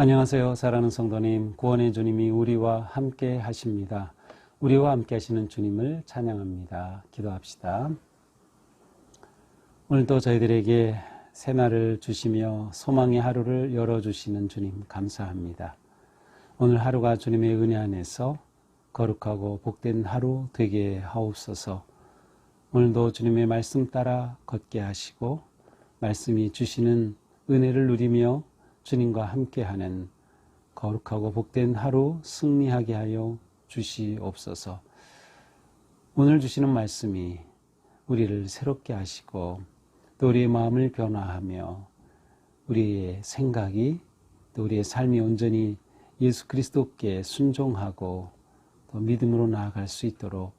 안녕하세요. 사랑하는 성도님, 구원의 주님이 우리와 함께 하십니다. 우리와 함께 하시는 주님을 찬양합니다. 기도합시다. 오늘도 저희들에게 새날을 주시며 소망의 하루를 열어주시는 주님 감사합니다. 오늘 하루가 주님의 은혜 안에서 거룩하고 복된 하루 되게 하옵소서. 오늘도 주님의 말씀 따라 걷게 하시고 말씀이 주시는 은혜를 누리며 주님과 함께하는 거룩하고 복된 하루 승리하게 하여 주시옵소서. 오늘 주시는 말씀이 우리를 새롭게 하시고 또 우리의 마음을 변화하며 우리의 생각이 또 우리의 삶이 온전히 예수 그리스도께 순종하고 또 믿음으로 나아갈 수 있도록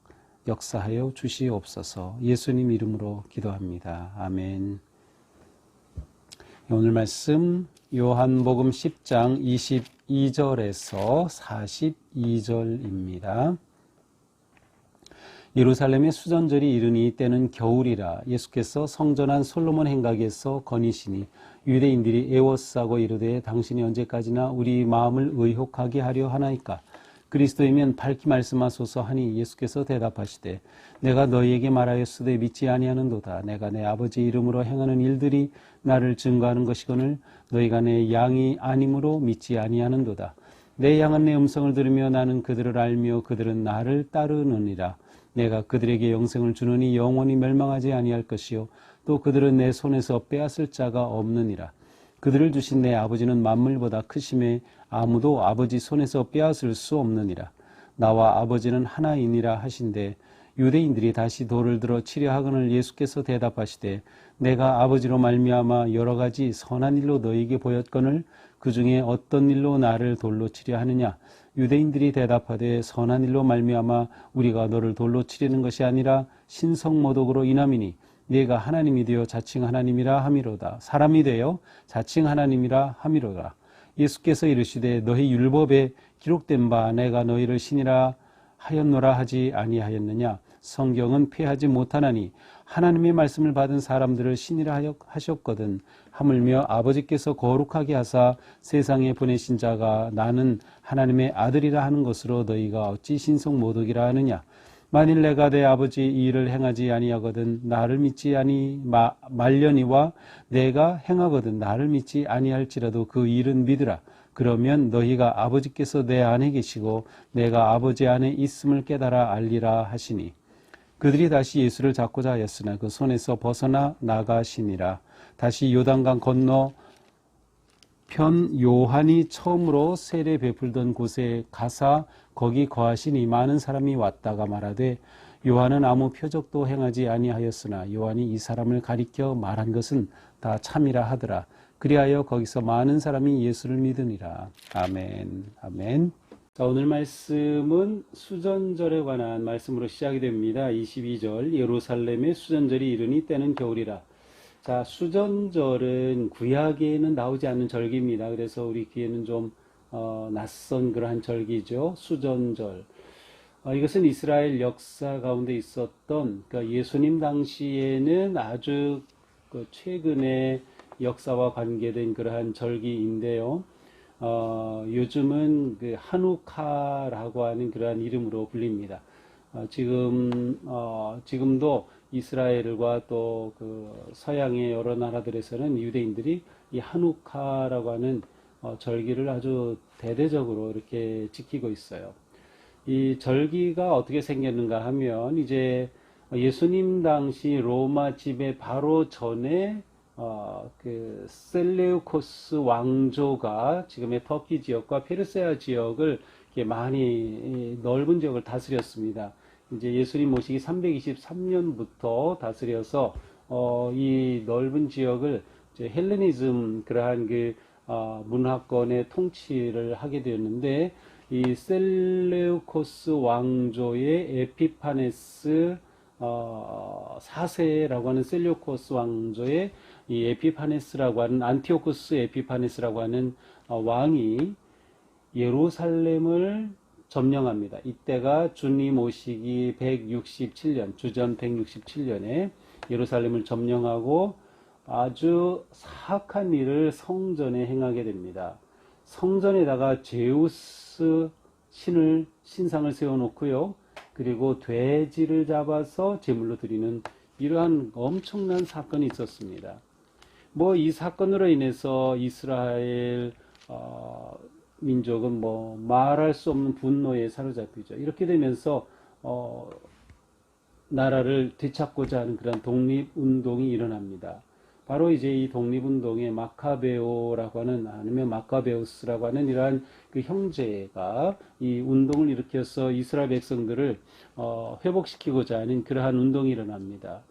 역사하여 주시옵소서. 예수님 이름으로 기도합니다. 아멘. 오늘 말씀 요한복음 10장 22절에서 42절입니다. 예루살렘의 수전절이 이르니 때는 겨울이라. 예수께서 성전 안 솔로몬 행각에서 거니시니 유대인들이 애워싸고 이르되 당신이 언제까지나 우리 마음을 의혹하게 하려 하나이까. 그리스도이면 밝히 말씀하소서 하니 예수께서 대답하시되 내가 너희에게 말하였으되 믿지 아니하는도다. 내가 내 아버지 이름으로 행하는 일들이 나를 증거하는 것이거늘 너희가 내 양이 아님으로 믿지 아니하는도다. 내 양은 내 음성을 들으며 나는 그들을 알며 그들은 나를 따르느니라. 내가 그들에게 영생을 주느니 영원히 멸망하지 아니할 것이요 또 그들은 내 손에서 빼앗을 자가 없느니라. 그들을 주신 내 아버지는 만물보다 크심에 아무도 아버지 손에서 빼앗을 수 없느니라. 나와 아버지는 하나이니라 하신대 유대인들이 다시 돌을 들어 치려 하거늘 예수께서 대답하시되 내가 아버지로 말미암아 여러 가지 선한 일로 너희에게 보였거늘 그 중에 어떤 일로 나를 돌로 치려 하느냐. 유대인들이 대답하되 선한 일로 말미암아 우리가 너를 돌로 치려는 것이 아니라 신성모독으로 인함이니 네가 하나님이 되어 자칭 하나님이라 함이로다. 사람이 되어 자칭 하나님이라 함이로다. 예수께서 이르시되 너희 율법에 기록된 바 내가 너희를 신이라 하였노라 하지 아니하였느냐. 성경은 폐하지 못하나니 하나님의 말씀을 받은 사람들을 신이라 하셨거든. 하물며 아버지께서 거룩하게 하사 세상에 보내신 자가 나는 하나님의 아들이라 하는 것으로 너희가 어찌 신성모독이라 하느냐. 만일 내가 내 아버지 이 일을 행하지 아니하거든 나를 믿지 아니 말려니와 내가 행하거든 나를 믿지 아니할지라도 그 일은 믿으라. 그러면 너희가 아버지께서 내 안에 계시고 내가 아버지 안에 있음을 깨달아 알리라 하시니 그들이 다시 예수를 잡고자 하였으나 그 손에서 벗어나 나가시니라. 다시 요단강 건너 편 요한이 처음으로 세례 베풀던 곳에 가사 거기 거하시니 많은 사람이 왔다가 말하되 요한은 아무 표적도 행하지 아니하였으나 요한이 이 사람을 가리켜 말한 것은 다 참이라 하더라. 그리하여 거기서 많은 사람이 예수를 믿으니라. 아멘. 아멘. 자, 오늘 말씀은 수전절에 관한 말씀으로 시작이 됩니다. 22절 예루살렘의 수전절이 이르니 때는 겨울이라. 자, 수전절은 구약에는 나오지 않는 절기입니다. 그래서 우리 귀에는 좀 낯선 그러한 절기죠. 수전절. 이것은 이스라엘 역사 가운데 있었던 그러니까 예수님 당시에는 아주 최근의 역사와 관계된 그러한 절기인데요. 요즘은 그 한우카라고 하는 그러한 이름으로 불립니다. 지금도 이스라엘과 또 그 서양의 여러 나라들에서는 유대인들이 이 한우카라고 하는 절기를 아주 대대적으로 이렇게 지키고 있어요. 이 절기가 어떻게 생겼는가 하면 이제 예수님 당시 로마 지배 바로 전에 그 셀레우코스 왕조가 지금의 터키 지역과 페르시아 지역을 이렇게 많이 넓은 지역을 다스렸습니다. 이제 예수님 모시기 323년부터 다스려서 이 넓은 지역을 이제 헬레니즘 그러한 그 문화권의 통치를 하게 되었는데 이 셀레우코스 왕조의 에피파네스 4세라고 하는 셀레우코스 왕조의 이 에피파네스라고 하는 안티오코스 에피파네스라고 하는 왕이 예루살렘을 점령합니다. 이때가 주님 오시기 167년, 주전 167년에 예루살렘을 점령하고 아주 사악한 일을 성전에 행하게 됩니다. 성전에다가 제우스 신상을 세워놓고요. 그리고 돼지를 잡아서 제물로 드리는 이러한 엄청난 사건이 있었습니다. 뭐 이 사건으로 인해서 이스라엘 민족은 뭐 말할 수 없는 분노에 사로잡히죠. 이렇게 되면서 나라를 되찾고자 하는 그런 독립운동이 일어납니다. 바로 이제 이 독립운동의 마카베오라고 하는, 아니면 마카베우스라고 하는 이러한 그 형제가 이 운동을 일으켜서 이스라엘 백성들을 회복시키고자 하는 그러한 운동이 일어납니다.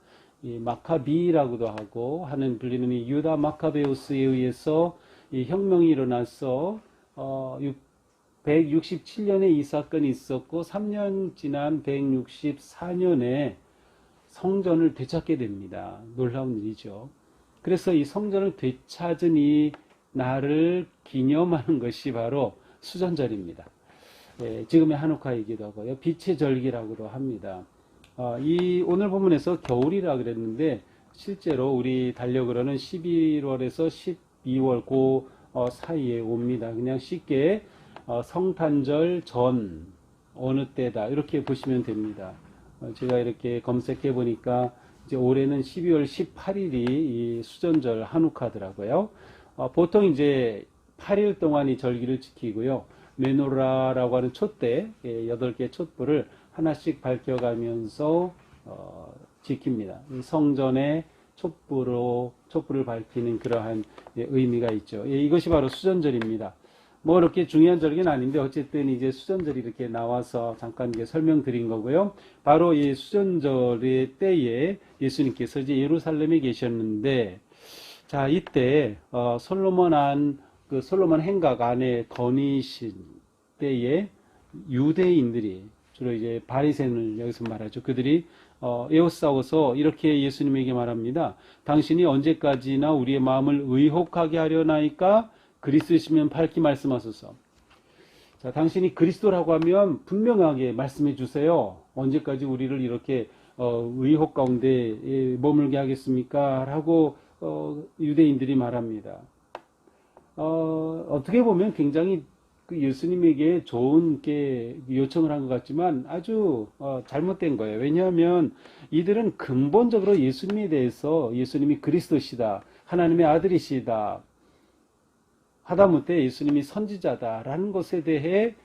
이 마카비라고도 하고 하는 불리는 이 유다 마카베우스에 의해서 이 혁명이 일어나서 167년에 이 사건이 있었고 3년 지난 164년에 성전을 되찾게 됩니다. 놀라운 일이죠. 그래서 이 성전을 되찾은 이 날을 기념하는 것이 바로 수전절입니다. 지금의 한우카이기도 하고요. 빛의 절기라고도 합니다. 이 오늘 본문에서 겨울이라 그랬는데 실제로 우리 달력으로는 11월에서 12월 그 사이에 옵니다. 그냥 쉽게 성탄절 전 어느 때다 이렇게 보시면 됩니다. 제가 이렇게 검색해 보니까 이제 올해는 12월 18일이 이 수전절 한우카더라고요. 보통 이제 8일 동안 이 절기를 지키고요. 메노라라고 하는 촛대 8개 촛불을 하나씩 밝혀가면서 지킵니다. 성전의 촛불을 밝히는 그러한 의미가 있죠. 이것이 바로 수전절입니다. 뭐 이렇게 중요한 절기는 아닌데 어쨌든 이제 수전절이 이렇게 나와서 잠깐 이제 설명드린 거고요. 바로 이 수전절의 때에 예수님께서 이제 예루살렘에 계셨는데, 자 이때 솔로몬 행각 안에 거니신 때에 유대인들이 주로 이제 바리새인을 여기서 말하죠. 그들이 에워싸워서 이렇게 예수님에게 말합니다. 당신이 언제까지나 우리의 마음을 의혹하게 하려나이까 그리스도시면 밝히 말씀하소서. 자, 당신이 그리스도라고 하면 분명하게 말씀해 주세요. 언제까지 우리를 이렇게 의혹 가운데 머물게 하겠습니까? 라고 유대인들이 말합니다. 어떻게 보면 굉장히 예수님에게 좋은 게 요청을 한 것 같지만 아주 잘못된 거예요. 왜냐하면 이들은 근본적으로 예수님에 대해서 예수님이 그리스도시다, 하나님의 아들이시다, 하다못해 예수님이 선지자다라는 것에 대해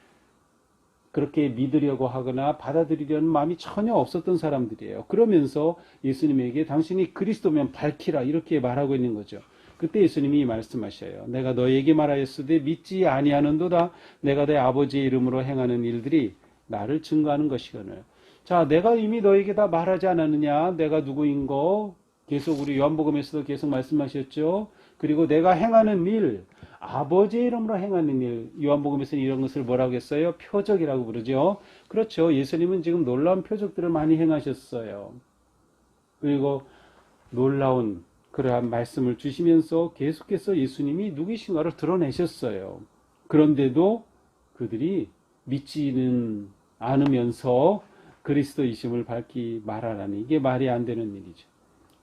그렇게 믿으려고 하거나 받아들이려는 마음이 전혀 없었던 사람들이에요. 그러면서 예수님에게 당신이 그리스도면 밝히라 이렇게 말하고 있는 거죠. 그때 예수님이 말씀하셔요. 내가 너에게 말하였으되 믿지 아니하는도다. 내가 내 아버지의 이름으로 행하는 일들이 나를 증거하는 것이거늘. 자, 내가 이미 너에게 다 말하지 않았느냐? 내가 누구인 거 계속 우리 요한복음에서도 계속 말씀하셨죠. 그리고 내가 행하는 일, 아버지의 이름으로 행하는 일, 요한복음에서는 이런 것을 뭐라고 했어요? 표적이라고 부르죠. 그렇죠. 예수님은 지금 놀라운 표적들을 많이 행하셨어요. 그리고 놀라운 그러한 말씀을 주시면서 계속해서 예수님이 누구이신가를 드러내셨어요. 그런데도 그들이 믿지는 않으면서 그리스도이심을 밝히 말하라니 이게 말이 안 되는 일이죠.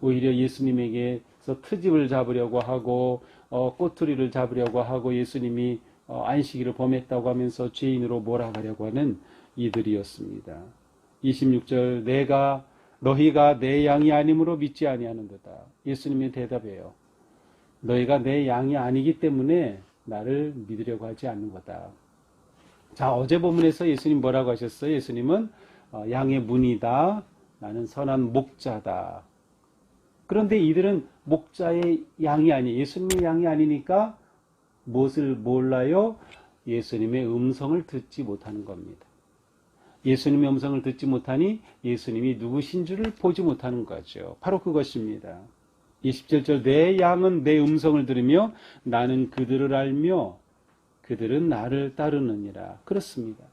오히려 예수님에게서 트집을 잡으려고 하고 꼬투리를 잡으려고 하고 예수님이 안식일을 범했다고 하면서 죄인으로 몰아가려고 하는 이들이었습니다. 26절 너희가 내 양이 아니므로 믿지 아니하는도다. 예수님이 대답해요. 너희가 내 양이 아니기 때문에 나를 믿으려고 하지 않는 거다. 자, 어제 본문에서 예수님 뭐라고 하셨어요? 예수님은 양의 문이다. 나는 선한 목자다. 그런데 이들은 목자의 양이 아니에요. 예수님의 양이 아니니까 무엇을 몰라요? 예수님의 음성을 듣지 못하는 겁니다. 예수님의 음성을 듣지 못하니 예수님이 누구신 줄을 보지 못하는 거죠. 바로 그것입니다. 27절 내 양은 내 음성을 들으며 나는 그들을 알며 그들은 나를 따르느니라. 그렇습니다.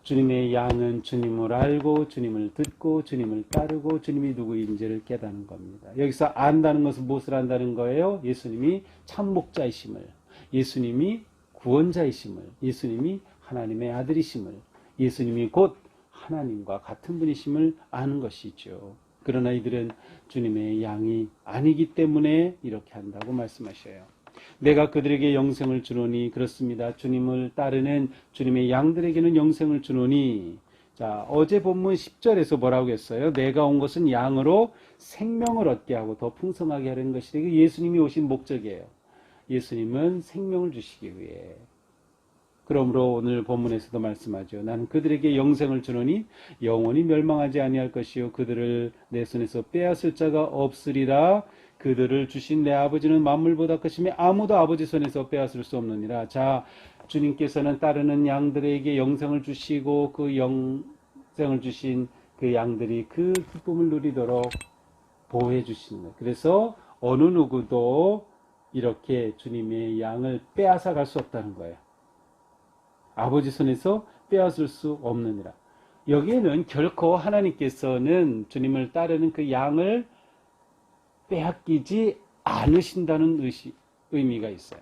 주님의 양은 주님을 알고 주님을 듣고 주님을 따르고 주님이 누구인지를 깨닫는 겁니다. 여기서 안다는 것은 무엇을 안다는 거예요? 예수님이 참목자이심을, 예수님이 구원자이심을, 예수님이 하나님의 아들이심을, 예수님이 곧 하나님과 같은 분이심을 아는 것이죠. 그러나 이들은 주님의 양이 아니기 때문에 이렇게 한다고 말씀하셔요. 내가 그들에게 영생을 주노니, 그렇습니다. 주님을 따르는 주님의 양들에게는 영생을 주노니. 자, 어제 본문 10절에서 뭐라고 했어요? 내가 온 것은 양으로 생명을 얻게 하고 더 풍성하게 하려는 것이다. 이게 예수님이 오신 목적이에요. 예수님은 생명을 주시기 위해. 그러므로 오늘 본문에서도 말씀하죠. 나는 그들에게 영생을 주노니 영원히 멸망하지 아니할 것이요 그들을 내 손에서 빼앗을 자가 없으리라. 그들을 주신 내 아버지는 만물보다 크심에 아무도 아버지 손에서 빼앗을 수 없느니라. 자, 주님께서는 따르는 양들에게 영생을 주시고 그 영생을 주신 그 양들이 그 기쁨을 누리도록 보호해 주시는 거예요. 그래서 어느 누구도 이렇게 주님의 양을 빼앗아 갈 수 없다는 거예요. 아버지 손에서 빼앗을 수 없느니라. 여기에는 결코 하나님께서는 주님을 따르는 그 양을 빼앗기지 않으신다는 의미가 있어요.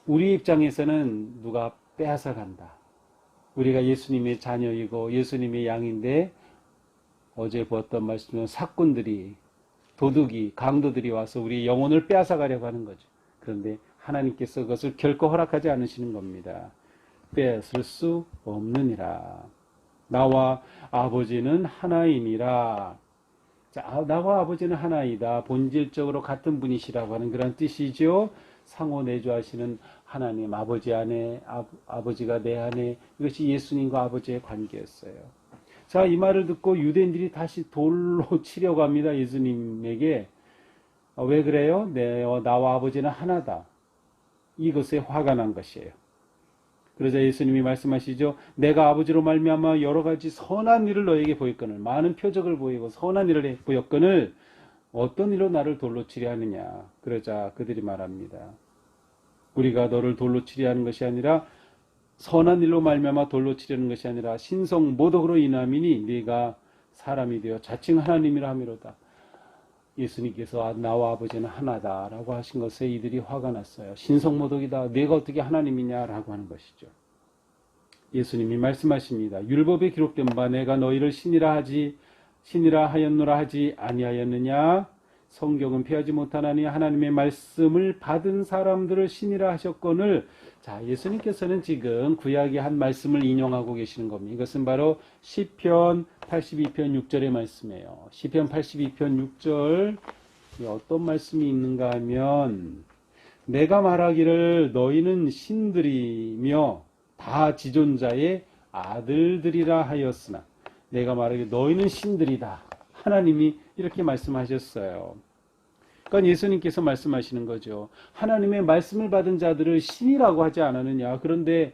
우리 입장에서는 누가 빼앗아 간다. 우리가 예수님의 자녀이고 예수님의 양인데 어제 보았던 말씀은 사꾼들이, 도둑이, 강도들이 와서 우리 영혼을 빼앗아 가려고 하는 거죠. 그런데 하나님께서 그것을 결코 허락하지 않으시는 겁니다. 빼앗을 수 없느니라. 나와 아버지는 하나이니라. 자, 나와 아버지는 하나이다. 본질적으로 같은 분이시라고 하는 그런 뜻이죠. 상호 내주하시는 하나님, 아버지 안에, 아버지가 내 안에, 이것이 예수님과 아버지의 관계였어요. 자, 이 말을 듣고 유대인들이 다시 돌로 치려고 합니다. 예수님에게. 왜 그래요? 나와 아버지는 하나다. 이것에 화가 난 것이에요. 그러자 예수님이 말씀하시죠. 내가 아버지로 말미암아 여러 가지 선한 일을 너에게 보였거늘, 많은 표적을 보이고 선한 일을 보였거늘 어떤 일로 나를 돌로 치려 하느냐. 그러자 그들이 말합니다. 우리가 너를 돌로 치려 하는 것이 아니라 선한 일로 말미암아 돌로 치려는 것이 아니라 신성 모독으로 인함이니 네가 사람이 되어 자칭 하나님이라 함이로다. 예수님께서 나와 아버지는 하나다라고 하신 것에 이들이 화가 났어요. 신성모독이다. 내가 어떻게 하나님이냐라고 하는 것이죠. 예수님이 말씀하십니다. 율법에 기록된 바 내가 너희를 신이라 하였노라 하지 아니하였느냐. 성경은 피하지 못하나니 하나님의 말씀을 받은 사람들을 신이라 하셨거늘. 자, 예수님께서는 지금 구약의 한 말씀을 인용하고 계시는 겁니다. 이것은 바로 시편 82편 6절의 말씀이에요. 시편 82편 6절 어떤 말씀이 있는가 하면 내가 말하기를 너희는 신들이며 다 지존자의 아들들이라 하였으나 내가 말하기를 너희는 신들이다. 하나님이 이렇게 말씀하셨어요. 그러니까 예수님께서 말씀하시는 거죠. 하나님의 말씀을 받은 자들을 신이라고 하지 않았느냐. 그런데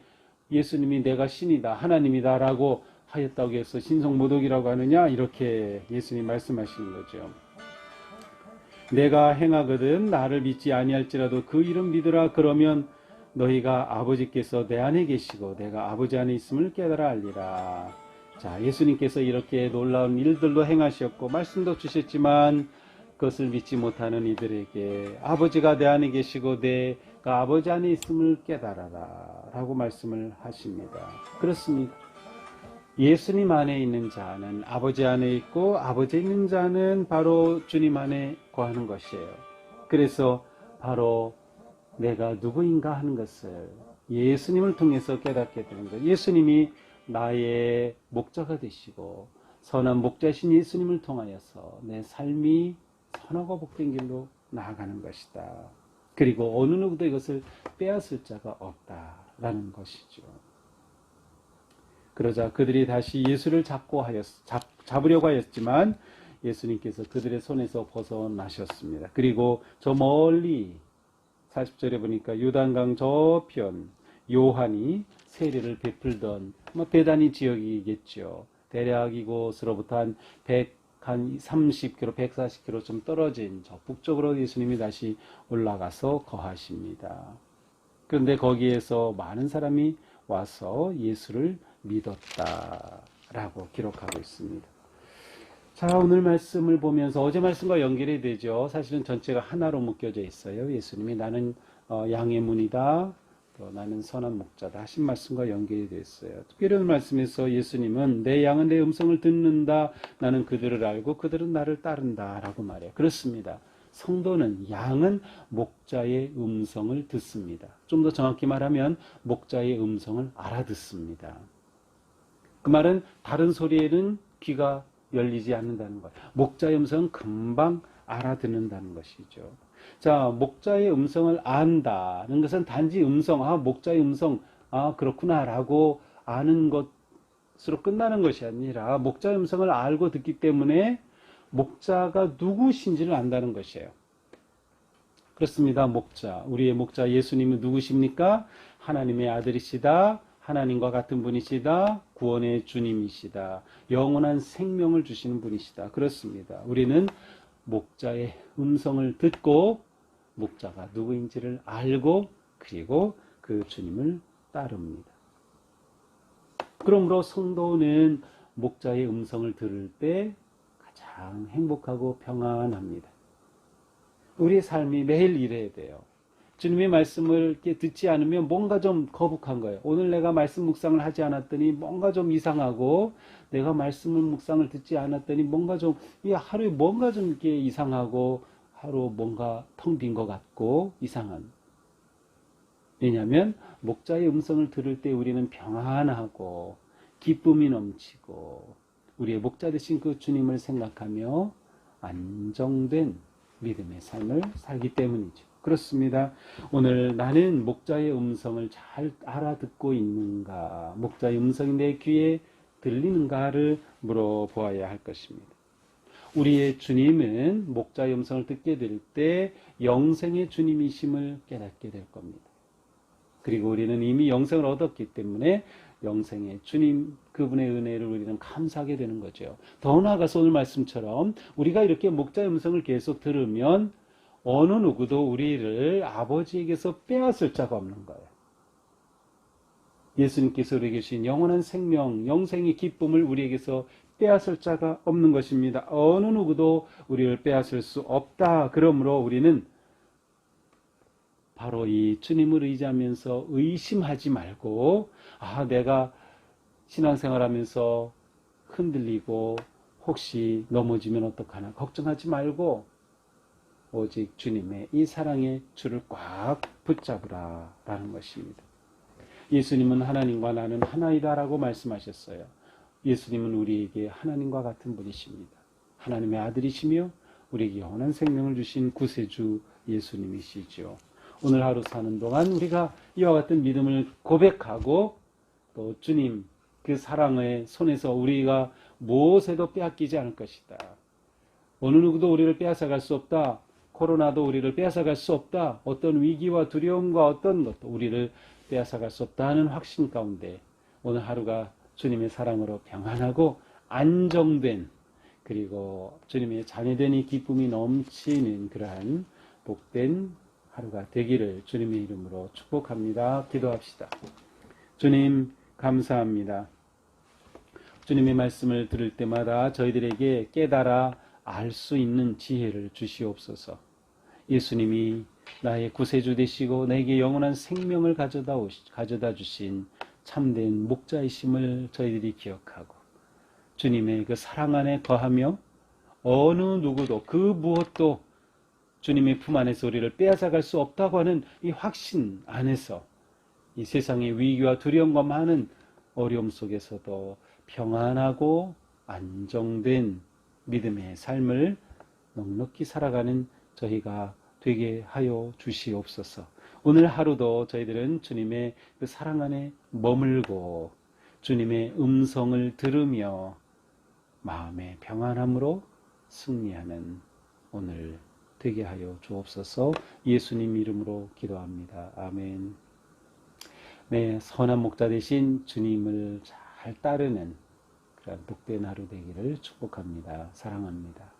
예수님이 내가 신이다, 하나님이다 라고 하였다고 해서 신성모독이라고 하느냐. 이렇게 예수님 말씀하시는 거죠. 내가 행하거든 나를 믿지 아니할지라도 그 이름 믿으라. 그러면 너희가 아버지께서 내 안에 계시고 내가 아버지 안에 있음을 깨달아 알리라. 자, 예수님께서 이렇게 놀라운 일들도 행하셨고 말씀도 주셨지만 그것을 믿지 못하는 이들에게 아버지가 내 안에 계시고 내가 아버지 안에 있음을 깨달아라 라고 말씀을 하십니다. 그렇습니다. 예수님 안에 있는 자는 아버지 안에 있고 아버지에 있는 자는 바로 주님 안에 거하는 것이에요. 그래서 바로 내가 누구인가 하는 것을 예수님을 통해서 깨닫게 되는 거예요. 예수님이 나의 목자가 되시고 선한 목자신 예수님을 통하여서 내 삶이 선하고 복된 길로 나아가는 것이다. 그리고 어느 누구도 이것을 빼앗을 자가 없다라는 것이죠. 그러자 그들이 다시 예수를 잡으려고 하였지만 예수님께서 그들의 손에서 벗어나셨습니다. 그리고 저 멀리 40절에 보니까 요단강 저편 요한이 세례를 베풀던 베다니 지역이겠죠. 대략 이곳으로부터 한 30km, 140km 좀 떨어진 저 북쪽으로 예수님이 다시 올라가서 거하십니다. 그런데 거기에서 많은 사람이 와서 예수를 믿었다라고 기록하고 있습니다. 자, 오늘 말씀을 보면서 어제 말씀과 연결이 되죠. 사실은 전체가 하나로 묶여져 있어요. 예수님이 나는 양의 문이다. 또 나는 선한 목자다 하신 말씀과 연결이 되어 있어요. 특별히 오늘 말씀에서 예수님은 내 양은 내 음성을 듣는다. 나는 그들을 알고 그들은 나를 따른다 라고 말해요. 그렇습니다. 성도는, 양은 목자의 음성을 듣습니다. 좀 더 정확히 말하면 목자의 음성을 알아듣습니다. 그 말은 다른 소리에는 귀가 열리지 않는다는 거예요. 목자의 음성은 금방 알아듣는다는 것이죠. 자, 목자의 음성을 안다는 것은 단지 음성, 목자의 음성, 그렇구나 라고 아는 것으로 끝나는 것이 아니라 목자의 음성을 알고 듣기 때문에 목자가 누구신지를 안다는 것이에요. 그렇습니다. 목자, 우리의 목자 예수님은 누구십니까? 하나님의 아들이시다. 하나님과 같은 분이시다. 구원의 주님이시다. 영원한 생명을 주시는 분이시다. 그렇습니다. 우리는 목자의 음성을 듣고 목자가 누구인지를 알고 그리고 그 주님을 따릅니다. 그러므로 성도는 목자의 음성을 들을 때 가장 행복하고 평안합니다. 우리의 삶이 매일 이래야 돼요. 주님의 말씀을 이렇게 듣지 않으면 뭔가 좀 거북한 거예요. 오늘 내가 말씀 묵상을 하지 않았더니 뭔가 좀 이상하고, 내가 말씀을 묵상을 듣지 않았더니 뭔가 좀, 이 하루에 뭔가 좀 이렇게 이상하고, 하루 뭔가 텅 빈 것 같고, 이상한. 왜냐하면, 목자의 음성을 들을 때 우리는 평안하고, 기쁨이 넘치고, 우리의 목자 되신 그 주님을 생각하며 안정된 믿음의 삶을 살기 때문이죠. 그렇습니다. 오늘 나는 목자의 음성을 잘 알아듣고 있는가, 목자의 음성이 내 귀에 들리는가를 물어보아야 할 것입니다. 우리의 주님은 목자의 음성을 듣게 될 때 영생의 주님이심을 깨닫게 될 겁니다. 그리고 우리는 이미 영생을 얻었기 때문에 영생의 주님, 그분의 은혜를 우리는 감사하게 되는 거죠. 더 나아가서 오늘 말씀처럼 우리가 이렇게 목자의 음성을 계속 들으면 어느 누구도 우리를 아버지에게서 빼앗을 자가 없는 거예요. 예수님께서 우리에게 주신 영원한 생명, 영생의 기쁨을 우리에게서 빼앗을 자가 없는 것입니다. 어느 누구도 우리를 빼앗을 수 없다. 그러므로 우리는 바로 이 주님을 의지하면서 의심하지 말고, 내가 신앙생활하면서 흔들리고 혹시 넘어지면 어떡하나 걱정하지 말고 오직 주님의 이 사랑의 줄을 꽉 붙잡으라 라는 것입니다. 예수님은 하나님과 나는 하나이다라고 말씀하셨어요. 예수님은 우리에게 하나님과 같은 분이십니다. 하나님의 아들이시며 우리에게 영원한 생명을 주신 구세주 예수님이시죠. 오늘 하루 사는 동안 우리가 이와 같은 믿음을 고백하고 또 주님 그 사랑의 손에서 우리가 무엇에도 빼앗기지 않을 것이다. 어느 누구도 우리를 빼앗아갈 수 없다. 코로나도 우리를 빼앗아갈 수 없다. 어떤 위기와 두려움과 어떤 것도 우리를 빼앗아갈 수 없다 하는 확신 가운데 오늘 하루가 주님의 사랑으로 평안하고 안정된, 그리고 주님의 자녀된 이 기쁨이 넘치는 그러한 복된 하루가 되기를 주님의 이름으로 축복합니다. 기도합시다. 주님 감사합니다. 주님의 말씀을 들을 때마다 저희들에게 깨달아 알 수 있는 지혜를 주시옵소서. 예수님이 나의 구세주 되시고 내게 영원한 생명을 가져다 주신 참된 목자이심을 저희들이 기억하고 주님의 그 사랑 안에 거하며 어느 누구도 그 무엇도 주님의 품 안에서 우리를 빼앗아갈 수 없다고 하는 이 확신 안에서 이 세상의 위기와 두려움과 많은 어려움 속에서도 평안하고 안정된 믿음의 삶을 넉넉히 살아가는 저희가 되게 하여 주시옵소서. 오늘 하루도 저희들은 주님의 그 사랑 안에 머물고 주님의 음성을 들으며 마음의 평안함으로 승리하는 오늘 되게 하여 주옵소서. 예수님 이름으로 기도합니다. 아멘. 네, 선한 목자 되신 주님을 잘 따르는 그런 복된 하루 되기를 축복합니다. 사랑합니다.